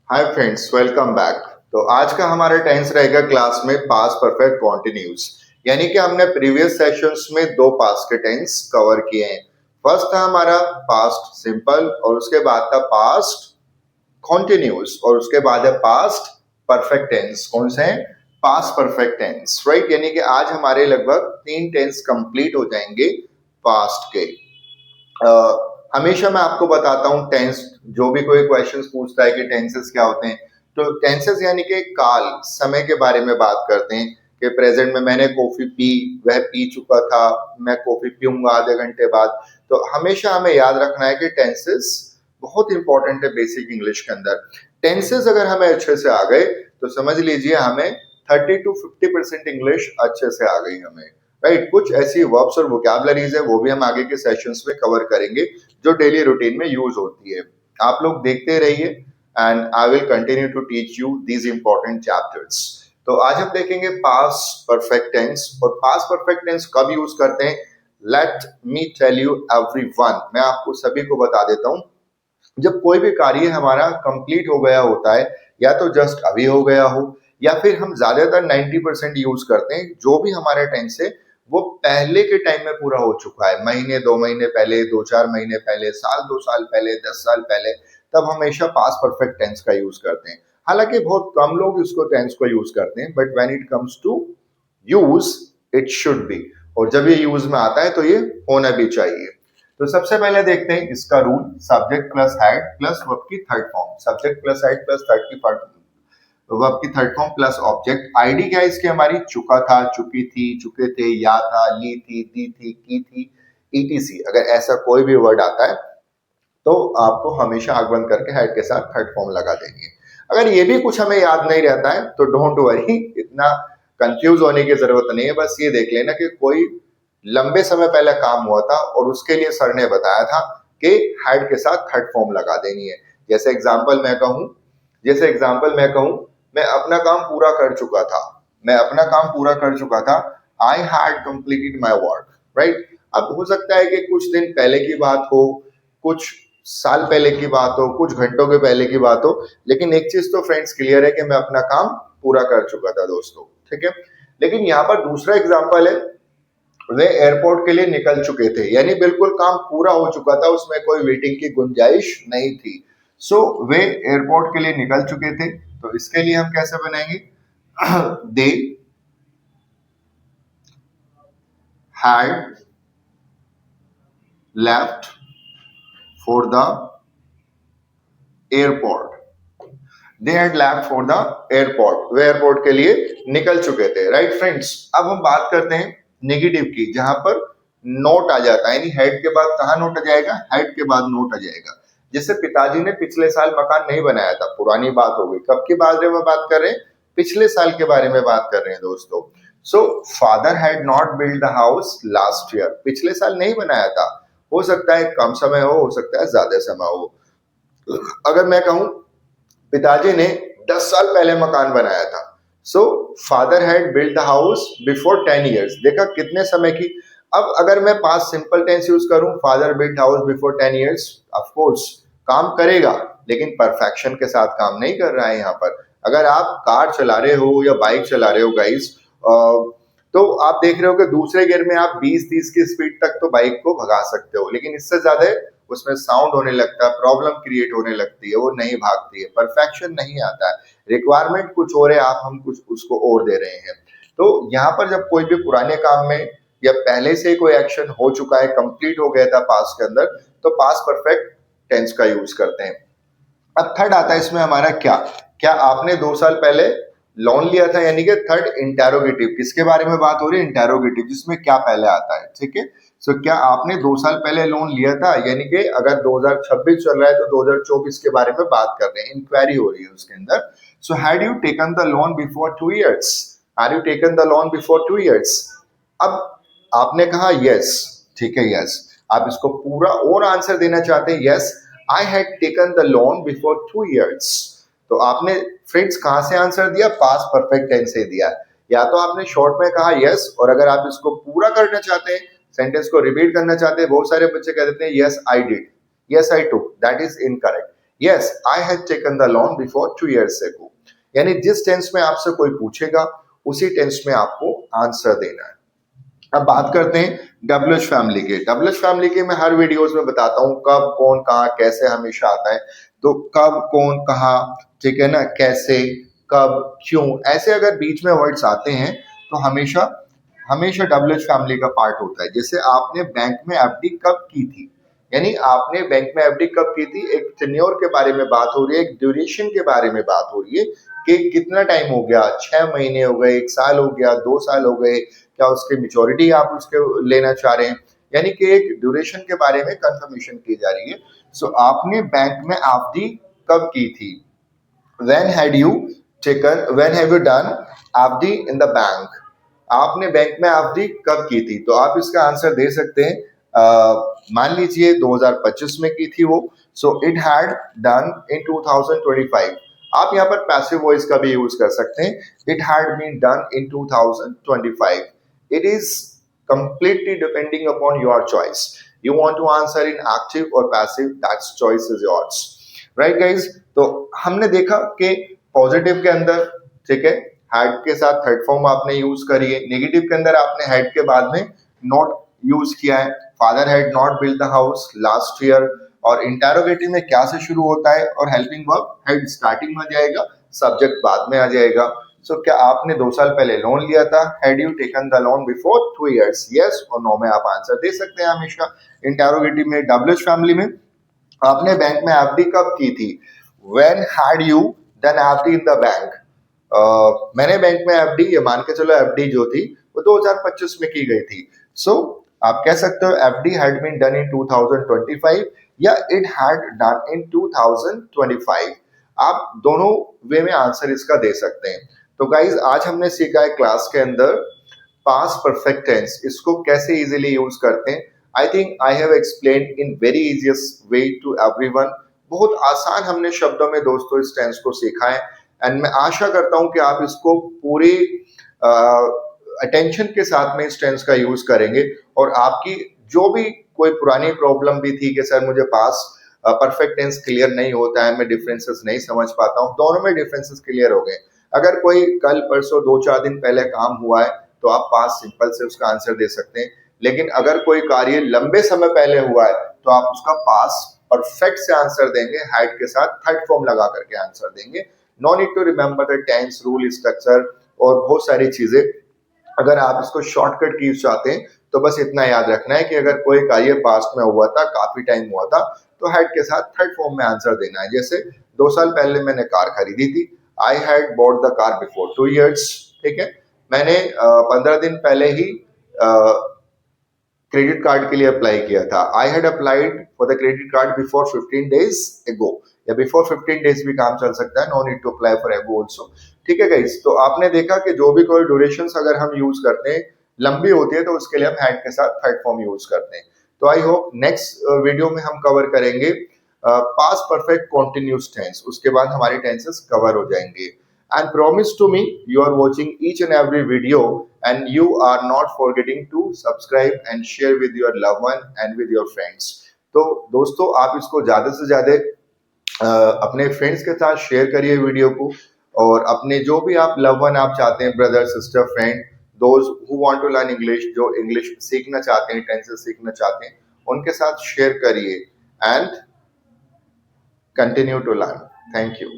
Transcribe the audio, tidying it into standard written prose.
Hi friends, welcome back. तो आज का हमारा टेंस रहेगा क्लास में पास्ट परफेक्ट कॉन्टिन्यूस। यानी कि हमने प्रीवियस सेशंस में दो पास्ट के टेंस कवर किए हैं। फर्स्ट था हमारा पास्ट सिंपल और उसके बाद था पास्ट कॉन्टिन्यूस और उसके बाद है पास्ट परफेक्ट टेंस। कौन से हैं? Past perfect tense, right. यानी कि आज हमारे लगभग तीन टेंस कंप्लीट हो जाएंगे पास्ट के। हमेशा मैं आपको बताता हूँ टेंस, जो भी कोई क्वेश्चंस पूछता है कि टेंसेस क्या होते हैं, तो टेंसेस यानी कि काल समय के बारे में बात करते हैं कि प्रेजेंट में मैंने कॉफी पी, वह पी चुका था, मैं कॉफी पीऊंगा आधे घंटे बाद। तो हमेशा हमें याद रखना है कि टेंसेस बहुत इंपॉर्टेंट है बेसिक इंग्लिश के अंदर। टेंसेस अगर हमें अच्छे से आ गए तो समझ लीजिए हमें 30 to 50% इंग्लिश अच्छे से आ गई हमें, राइट। कुछ ऐसी वर्ब्स और वोकैबुलरीज है वो भी हम आगे के सेशंस में कवर करेंगे जो डेली रूटीन में यूज होती है। आप लोग देखते रहिए and I will continue to teach you these important chapters. तो आज हम देखेंगे पास्ट परफेक्ट टेंस। और पास्ट परफेक्ट टेंस कब यूज करते हैं, let me tell you everyone, मैं आपको सभी को बता देता हूं। जब कोई भी कार्य हमारा कंप्लीट हो गया होता है, या तो जस्ट अभी हो गया हो, या फिर हम ज्यादातर 90% यूज करते हैं जो भी हमारा टेंस है वो पहले के टाइम में पूरा हो चुका है, महीने 2 महीने पहले, 2-4 महीने पहले, साल 2 साल पहले, 10 साल पहले, तब हमेशा पास्ट परफेक्ट टेंस का यूज करते हैं। हालांकि बहुत कम लोग इसको टेंस को यूज करते हैं, but when it comes to use it should be. और जब ये यूज में आता है तो ये होना भी चाहिए। तो सबसे पहले देखते हैं इसका rule, subject plus had plus verb की third form, subject plus had plus verb की third form plus object. ID क्या है इसकी हमारी? चुका था, चुकी थी, चुके थे, या था, ली थी, दी थी, की थी, ईटीसी। अगर ऐसा कोई भी वर्ड आता है तो आपको हमेशा आग बंद करके हेड के साथ थर्ड फॉर्म लगा देंगे। अगर ये भी कुछ हमें याद नहीं रहता है तो डोंट वरी, इतना कंफ्यूज होने की जरूरत नहीं है। बस ये देख लेना कि कोई लंबे समय पहले काम हुआ था और उसके लिए सर ने बताया था कि हेड के साथ थर्ड फॉर्म लगा देनी है। जैसे एग्जाम्पल मैं कहूं, मैं अपना काम पूरा कर चुका था, मैं अपना काम पूरा कर चुका था, I had completed my work, right. अब हो सकता है कि कुछ दिन पहले की बात हो, कुछ साल पहले की बात हो, कुछ घंटों के पहले की बात हो, लेकिन एक चीज तो फ्रेंड्स क्लियर है कि मैं अपना काम पूरा कर चुका था दोस्तों, ठीक है। लेकिन यहाँ पर दूसरा एग्जाम्पल है, वे एयरपोर्ट के लिए निकल चुके थे, यानी बिल्कुल काम पूरा हो चुका था, उसमें कोई वेटिंग की गुंजाइश नहीं थी। सो वे एयरपोर्ट के लिए निकल चुके थे, तो इसके लिए हम कैसे बनाएंगे? They had left for the airport, they had left for the airport, way airport के लिए निकल चुके थे, राइट फ्रेंड्स। अब हम बात करते हैं नेगेटिव की, जहां पर नोट आ जाता है, यानी हेड के बाद कहां नोट आ जाएगा? हेड के बाद नोट आ जाएगा। जैसे पिताजी ने पिछले साल मकान नहीं बनाया था, पुरानी बात हो गई। कब के बारे में बात कर रहे हैं? पिछले साल के बारे में बात कर रहे हैं दोस्तों। So father had not build the house last year, पिछले साल नहीं बनाया था। हो सकता है कम समय हो सकता है ज्यादा समय हो। अगर मैं कहूं पिताजी ने 10 साल पहले मकान बनाया था, so father had build the house before 10 years, देखा कितने समय की। अब अगर मैं पास्ट सिंपल टेंस यूज करूं, father build house before 10 years, of course काम करेगा, लेकिन परफेक्शन के साथ काम नहीं कर रहा है यहाँ पर। अगर आप कार चला रहे हो या बाइक चला रहे हो गाइस, तो आप देख रहे हो कि दूसरे गियर में आप 20-30 की स्पीड तक तो बाइक को भगा सकते हो, लेकिन इससे ज्यादा उसमें साउंड होने लगता है, प्रॉब्लम क्रिएट होने लगती है, वो नहीं भागती है, परफेक्शन नहीं आता है। रिक्वायरमेंट कुछ और है, आप हम कुछ उसको और दे रहे हैं। तो यहाँ पर जब कोई भी पुराने काम में या पहले से कोई एक्शन हो चुका है, कंप्लीट हो गया था पास्ट के अंदर, तो पास्ट परफेक्ट टेंस का यूज करते हैं। अब थर्ड आता है इसमें हमारा क्या? क्या आपने 2 साल पहले लोन लिया था, यानी कि थर्ड इंटेरोगेटिव, किसके बारे में बात हो रही है? इंटेरोगेटिव, जिसमें क्या पहले आता है, ठीक है। सो क्या आपने 2 साल पहले लोन लिया था, यानी कि अगर 2026 चल रहा है तो 2024 के बारे में बात कर रहे हैं, इंक्वायरी हो रही है उसके अंदर। So had you taken the loan before 2 years, had you taken the loan before 2 years? अब आपने कहा यस, ठीक है, यस। आप इसको पूरा और आंसर देना चाहते हैं, yes I had taken the loan before 2 years। तो आपने फ्रेंड्स कहां से आंसर दिया? पास्ट परफेक्ट टेंस से दिया। या तो आपने शॉर्ट में कहा यस, और अगर आप इसको पूरा करना चाहते हैं, सेंटेंस को रिपीट करना चाहते हैं, बहुत सारे बच्चे कह देते हैं yes I did, yes I took, that is incorrect. Yes I had taken the loan before 2 years ago। यानी जिस टेंस में आपसे कोई पूछेगा उसी टेंस में आपको आंसर देना है। अब बात करते हैं डब्ल्यूएच फैमिली के। डब्ल्यूएच फैमिली के मैं हर वीडियोस में बताता हूँ कब कौन कहाँ कैसे हमेशा आता है। तो कब कौन कहाँ, ठीक है ना, कैसे कब क्यों, ऐसे अगर बीच में वर्ड्स आते हैं तो हमेशा हमेशा डब्ल्यूएच फैमिली का पार्ट होता है। जैसे आपने बैंक में एफडी कब की थी, यानी आपने बैंक में एफडी कब की थी, एक टेन्योर के बारे में बात हो रही है, एक ड्यूरेशन के बारे में बात हो रही है कि कितना टाइम हो गया, 6 महीने हो गए, 1 साल हो गया, 2 साल हो गए, क्या उसके मेच्योरिटी आप उसके लेना चाह रहे हैं, यानी कि एक ड्यूरेशन के बारे में कंफर्मेशन की जा रही है। सो आपने बैंक में एफडी कब की थी, when have you done FD in the bank, आपने बैंक में एफडी कब की थी। तो आप इसका आंसर दे सकते हैं, मान लीजिए 2025 में की थी वो, so it had done in 2025। आप यहाँ पर पैसिव वॉइस का भी यूज कर सकते हैं, it had been done in 2025। It is completely depending upon your choice, you want to answer in active or passive, that choice is yours, right guys। तो हमने देखा कि पॉजिटिव के अंदर, ठीक है, हैड के साथ थर्ड फॉर्म आपने यूज करी है, नेगेटिव के अंदर आपने हैड के बाद में नॉट यूज किया है, father had not build the house last year. और इंटेरोगेटिव में क्या से शुरू होता है, और हेल्पिंग वर्ब हैड स्टार्टिंग में आ जाएगा, सब्जेक्ट बाद में आ जाएगा। सो क्या आपने 2 साल पहले लोन लिया था, had you taken the loan before 2 years, yes और नो में आप आंसर दे सकते हैं हमेशा इंटेरोगेटिव में। डब्ल्यूएच फैमिली में आपने बैंक में एफडी कब की थी, when had you done FD in the bank. मैंने बैंक में एफडी, ये मान के चलो एफडी जो थी वो 2025 में की गई थी। सो आप कह सकते हो FD had been done in 2025 या इट हैड डन इन 2025। आप दोनों वे में आंसर इसका दे सकते हैं। तो गाइज आज हमने सीखा है क्लास के अंदर पास्ट परफेक्ट टेंस, इसको कैसे इजीली यूज करते हैं। I think I have explained in very easiest way to everyone. बहुत आसान हमने शब्दों में दोस्तों इस टेंस को सीखा है, एंड मैं आशा करता हूं कि आप इसको पूरी अटेंशन के साथ में इस टेंस का यूज करेंगे, और आपकी जो भी कोई पुरानी प्रॉब्लम भी थी कि सर मुझे पास परफेक्ट टेंस क्लियर नहीं होता है, मैं डिफरेंसेस नहीं समझ पाता हूँ, दोनों में डिफरेंसेस क्लियर हो गए। अगर कोई कल परसों 2-4 दिन पहले काम हुआ है तो आप पास सिंपल से उसका आंसर दे सकते हैं, लेकिन अगर कोई कार्य लंबे समय पहले हुआ है तो आप उसका पास परफेक्ट से आंसर देंगे, हैड के साथ थर्ड फॉर्म लगा करके आंसर देंगे। No need to remember the tense rule structure और बहुत सारी चीजें। अगर आप इसको शॉर्टकट की चाहते हैं तो बस इतना याद रखना है कि अगर कोई कार्य पास्ट में हुआ था, काफी टाइम हुआ था, तो हैड के साथ थर्ड फॉर्म में आंसर देना है। जैसे 2 साल पहले मैंने कार खरीदी थी, I had bought the car before 2 years, ठीक है। मैंने 15 दिन पहले ही क्रेडिट कार्ड के लिए अप्लाई किया था, I had applied for the credit card before 15 days ago, या बिफोर 15 days भी काम चल सकता है, no need to apply for ago also, ठीक है गाइस। तो आपने देखा कि जो भी कोई ड्यूरेशन अगर हम यूज करते हैं लंबी होती है तो उसके लिए हम हैड के साथ थर्ड फॉर्म यूज करते हैं। तो आई होप नेक्स्ट वीडियो में हम कवर करेंगे पास्ट परफेक्ट कॉन्टिन्यूस टेंस, उसके बाद हमारे टेंसेस कवर हो जाएंगे। And promise to me you are watching each and every video and you are not forgetting to subscribe and share with your loved one and with your friends। तो दोस्तों आप इसको ज्यादा से ज्यादा अपने फ्रेंड्स के साथ शेयर करिए वीडियो को, और अपने जो भी आप लव वन आप चाहते हैं, brother sister friend, those who want to learn English, जो इंग्लिश सीखना चाहते हैं, टेंसेस सीखना चाहते हैं, उनके साथ शेयर करिए and continue to learn. Thank you.